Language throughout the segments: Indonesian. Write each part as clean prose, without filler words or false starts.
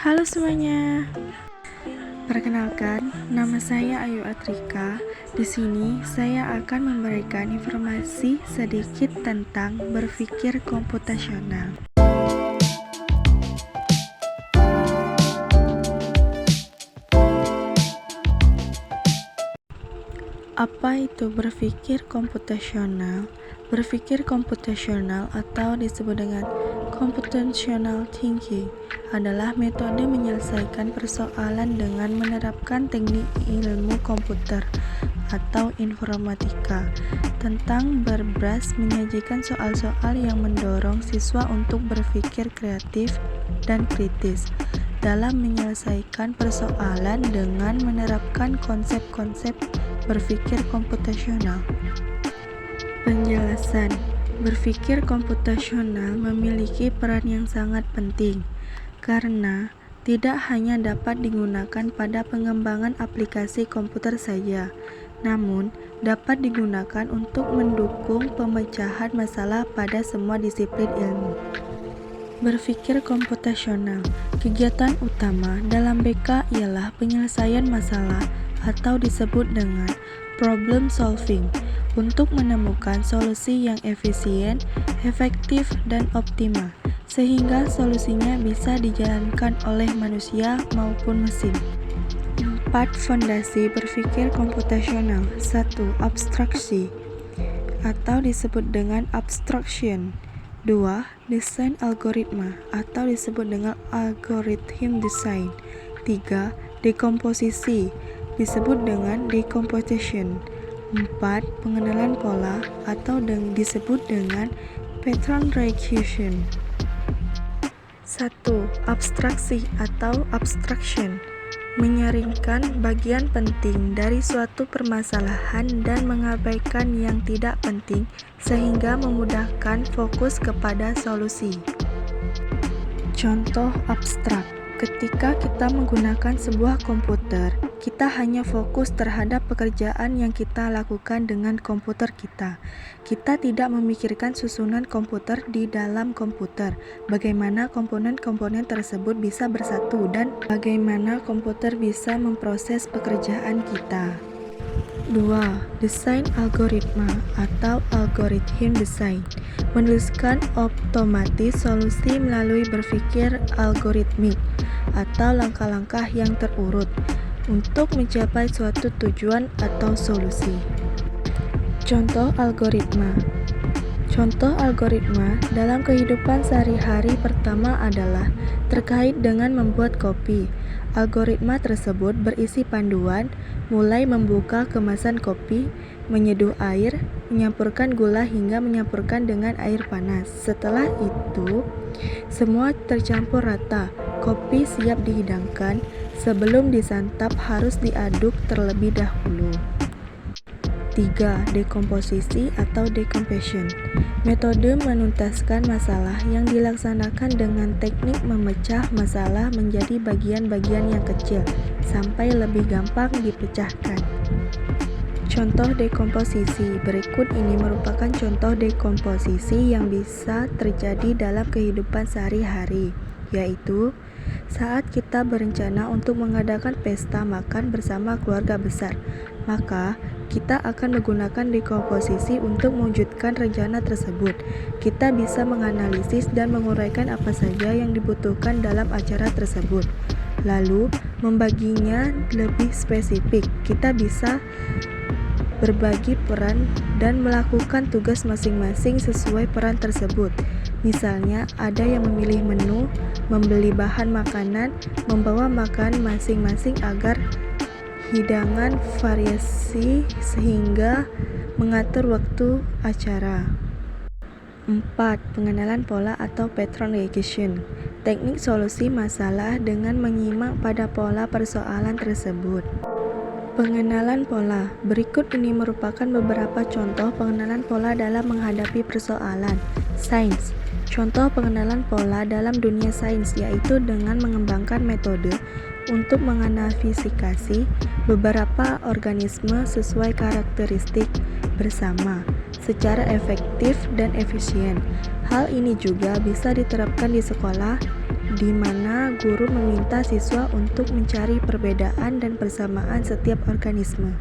Halo semuanya, perkenalkan, nama saya Ayu Atrika. Di sini saya akan memberikan informasi sedikit tentang berpikir komputasional. Apa itu berpikir komputasional? Berpikir komputasional atau disebut dengan computational thinking adalah metode menyelesaikan persoalan dengan menerapkan teknik ilmu komputer atau informatika tentang berbras menyajikan soal-soal yang mendorong siswa untuk berpikir kreatif dan kritis dalam menyelesaikan persoalan dengan menerapkan konsep-konsep berpikir komputasional. Penjelasan: berpikir komputasional memiliki peran yang sangat penting karena tidak hanya dapat digunakan pada pengembangan aplikasi komputer saja, namun dapat digunakan untuk mendukung pemecahan masalah pada semua disiplin ilmu. Berpikir komputasional, kegiatan utama dalam BK ialah penyelesaian masalah atau disebut dengan problem solving untuk menemukan solusi yang efisien, efektif, dan optimal sehingga solusinya bisa dijalankan oleh manusia maupun mesin. 4 fondasi berpikir komputasional. 1. Abstraksi atau disebut dengan abstraction. 2. Desain algoritma atau disebut dengan algorithm design. 3. Dekomposisi disebut dengan decomposition. 4. Pengenalan pola atau disebut dengan pattern recognition. 1. Abstraksi atau abstraction menyaringkan bagian penting dari suatu permasalahan dan mengabaikan yang tidak penting sehingga memudahkan fokus kepada solusi. Contoh abstrak: ketika kita menggunakan sebuah komputer, kita hanya fokus terhadap pekerjaan yang kita lakukan dengan komputer kita. Kita tidak memikirkan susunan komputer di dalam komputer, bagaimana komponen-komponen tersebut bisa bersatu, dan bagaimana komputer bisa memproses pekerjaan kita. 2. Desain algoritma atau algorithm design menuliskan otomatis solusi melalui berpikir algoritmik atau langkah-langkah yang terurut untuk mencapai suatu tujuan atau solusi. Contoh algoritma. Contoh algoritma dalam kehidupan sehari-hari pertama adalah terkait dengan membuat kopi. Algoritma tersebut berisi panduan mulai membuka kemasan kopi, menyeduh air, menyampurkan gula hingga menyampurkan dengan air panas. Setelah itu, semua tercampur rata. Kopi siap dihidangkan. Sebelum disantap harus diaduk terlebih dahulu. 3. Dekomposisi atau decomposition. Metode menuntaskan masalah yang dilaksanakan dengan teknik memecah masalah menjadi bagian-bagian yang kecil sampai lebih gampang dipecahkan. Contoh dekomposisi. Berikut ini merupakan contoh dekomposisi yang bisa terjadi dalam kehidupan sehari-hari, yaitu saat kita berencana untuk mengadakan pesta makan bersama keluarga besar, maka kita akan menggunakan dekomposisi untuk mewujudkan rencana tersebut. Kita bisa menganalisis dan menguraikan apa saja yang dibutuhkan dalam acara tersebut, lalu membaginya lebih spesifik. Kita bisa berbagi peran dan melakukan tugas masing-masing sesuai peran tersebut. Misalnya, ada yang memilih menu, membeli bahan makanan, membawa makan masing-masing agar hidangan variasi sehingga mengatur waktu acara. 4. Pengenalan pola atau pattern recognition. Teknik solusi masalah dengan menyimak pada pola persoalan tersebut. Pengenalan pola. Berikut ini merupakan beberapa contoh pengenalan pola dalam menghadapi persoalan sains. Contoh pengenalan pola dalam dunia sains yaitu dengan mengembangkan metode untuk menganalifikasi beberapa organisme sesuai karakteristik bersama secara efektif dan efisien. Hal ini juga bisa diterapkan di sekolah di mana guru meminta siswa untuk mencari perbedaan dan persamaan setiap organisme.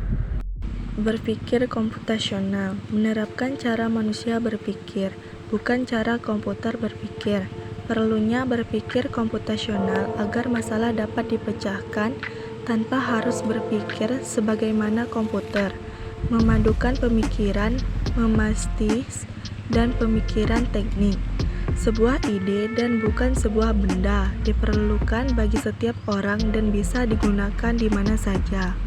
Berpikir komputasional menerapkan cara manusia berpikir, bukan cara komputer berpikir. Perlunya berpikir komputasional agar masalah dapat dipecahkan tanpa harus berpikir sebagaimana komputer, memadukan pemikiran mematis dan pemikiran teknik. Sebuah ide dan bukan sebuah benda diperlukan bagi setiap orang dan bisa digunakan di mana saja.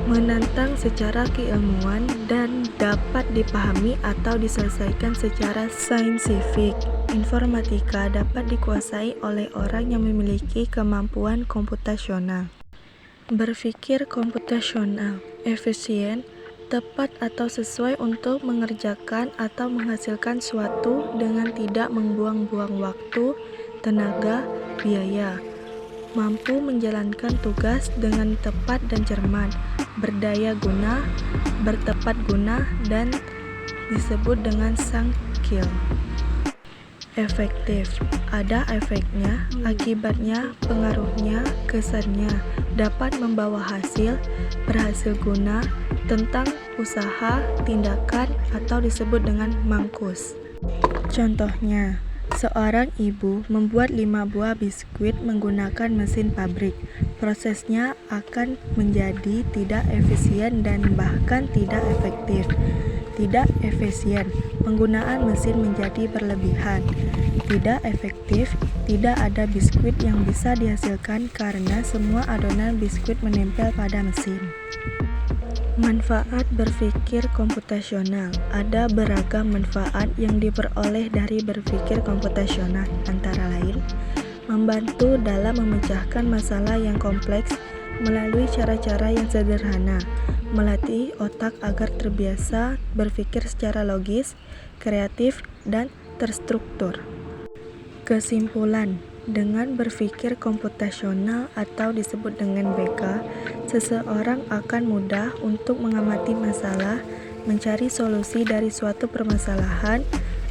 Menantang secara keilmuan dan dapat dipahami atau diselesaikan secara saintifik. Informatika dapat dikuasai oleh orang yang memiliki kemampuan komputasional. Berpikir komputasional, efisien, tepat atau sesuai untuk mengerjakan atau menghasilkan suatu dengan tidak membuang-buang waktu, tenaga, biaya. Mampu menjalankan tugas dengan tepat dan cermat, berdaya guna, bertepat guna, dan disebut dengan sangkil. Efektif, ada efeknya, akibatnya, pengaruhnya, kesannya, dapat membawa hasil, berhasil guna, tentang usaha, tindakan, atau disebut dengan mangkus. Contohnya, seorang ibu membuat 5 buah biskuit menggunakan mesin pabrik. Prosesnya akan menjadi tidak efisien dan bahkan tidak efektif. Tidak efisien, penggunaan mesin menjadi berlebihan. Tidak efektif, tidak ada biskuit yang bisa dihasilkan karena semua adonan biskuit menempel pada mesin. Manfaat berpikir komputasional. Ada beragam manfaat yang diperoleh dari berpikir komputasional, antara lain membantu dalam memecahkan masalah yang kompleks melalui cara-cara yang sederhana, melatih otak agar terbiasa berpikir secara logis, kreatif, dan terstruktur. Kesimpulan, dengan berpikir komputasional atau disebut dengan BK, seseorang akan mudah untuk mengamati masalah, mencari solusi dari suatu permasalahan,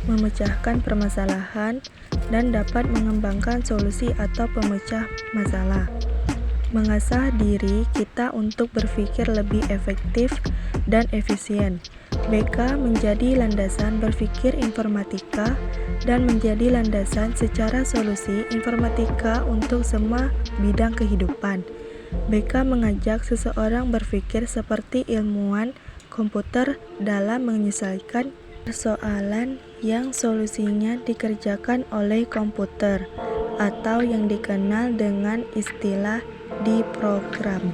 memecahkan permasalahan, dan dapat mengembangkan solusi atau pemecah masalah. Mengasah diri kita untuk berpikir lebih efektif dan efisien. BK menjadi landasan berpikir informatika dan menjadi landasan secara solusi informatika untuk semua bidang kehidupan. BK mengajak seseorang berpikir seperti ilmuwan komputer dalam menyelesaikan persoalan yang solusinya dikerjakan oleh komputer atau yang dikenal dengan istilah diprogram.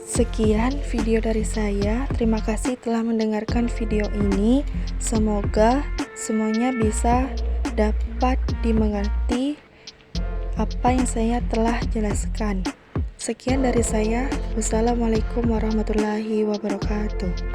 Sekian video dari saya. Terima kasih telah mendengarkan video ini. Semoga semuanya bisa dapat dimengerti apa yang saya telah jelaskan. Sekian dari saya. Wassalamualaikum warahmatullahi wabarakatuh.